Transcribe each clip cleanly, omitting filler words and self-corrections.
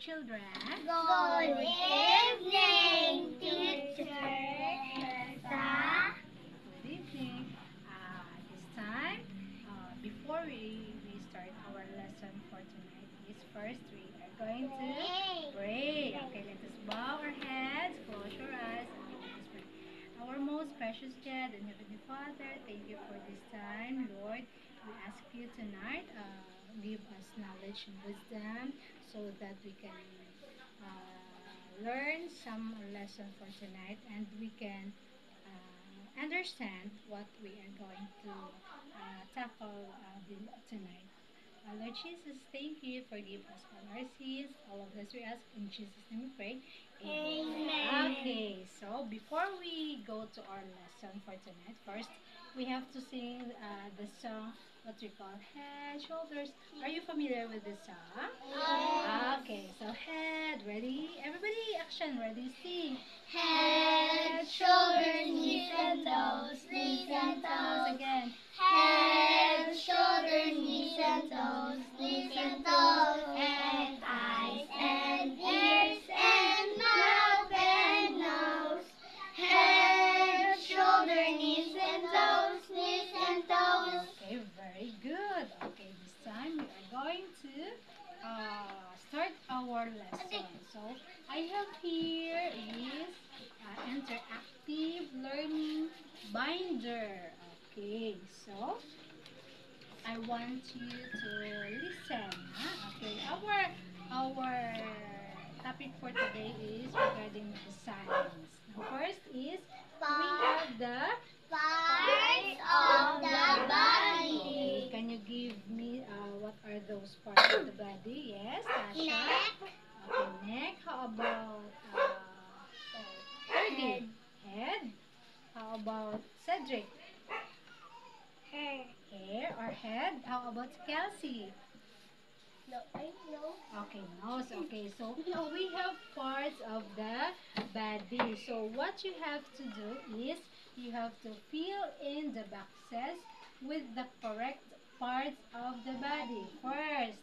Children. Good evening, teacher. Teresa. Good evening. This time, before we start our lesson for tonight, is first we are going to pray. Okay, let us bow our heads, close your eyes, and let us pray. Our most precious God and Heavenly Father, thank you for this time, Lord. We ask you tonight, give us knowledge and wisdom so that we can learn some lesson for tonight and we can understand what we are going to tackle tonight. Lord Jesus, thank you for giving us all our sins. All of this we ask in Jesus' name we pray. Amen. Okay, so before we go to our lesson for tonight, first we have to sing the song what we call Head, Shoulders. Are you familiar with this song? Yes. Okay, so head, ready? Everybody, action, ready, sing. Head, shoulders, knees and toes, knees and toes. Again. Head, shoulders, knees and toes, knees and toes. And eyes and ears and mouth and nose. Head, shoulder, knees and toes, knees and toes. Okay, very good. Okay, this time we are going to start our lesson. So I have here is interactive learning binder. Okay, so I want you to listen. Okay, our topic for today is regarding the science. Now, first is we have the Parts of the body. okay, can you give me what are those parts of the body? Yes, Tasha. Neck. Okay, neck. How about Fergie? Head. How about Cedric? Hair. Hair or head? How about Kelsey? No, I know. Okay, nose. Okay, so we have parts of the body. So what you have to do is you have to fill in the boxes with the correct parts of the body first.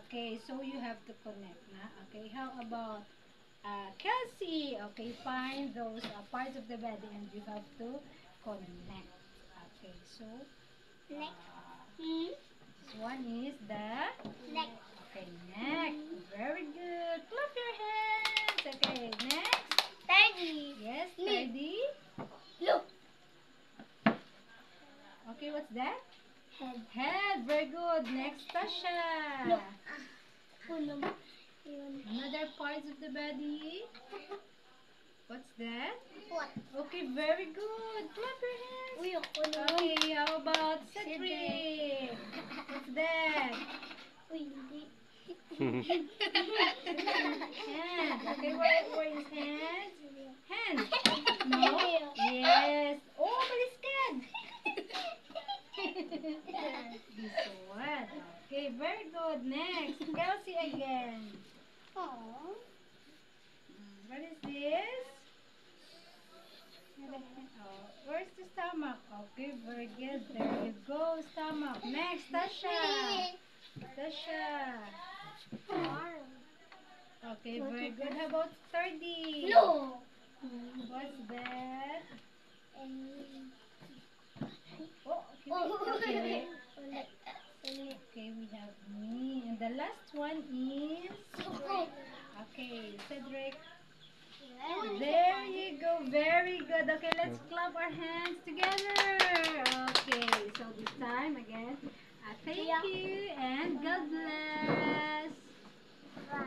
Okay, so you have to connect na. Okay, how about Kelsey? Okay, find those parts of the body and you have to connect. Okay, so Neck. this one is the Neck. okay, neck. Very good. Clap your hands. Okay, next. Teddy. Yes, Knee. ready? Look. Okay, what's that? Head. Head. Very good. Next, Tasha. Look. Puno. Yun. Another parts of the body. What's that? What? Okay, very good. Clap your hands. Uy, ako na. Okay, how about Cedric. Cedric? What's that? Uy, hindi. Hand. Okay, where is hand? Hand. No? Yes. Oh, malis ka. This one. Okay, very good. Next, Kelsey again. Aww. What is this? Oh, where's the stomach? Okay, very good. There you go, stomach. Next, Tasha. Tasha. Okay, very good. How about 30? No. What's that? And Oh, okay. Okay, we have me. And the last one is... Okay, Cedric. There you go. Very good. Okay, let's clap our hands together. Okay, so this time again, thank you and God bless.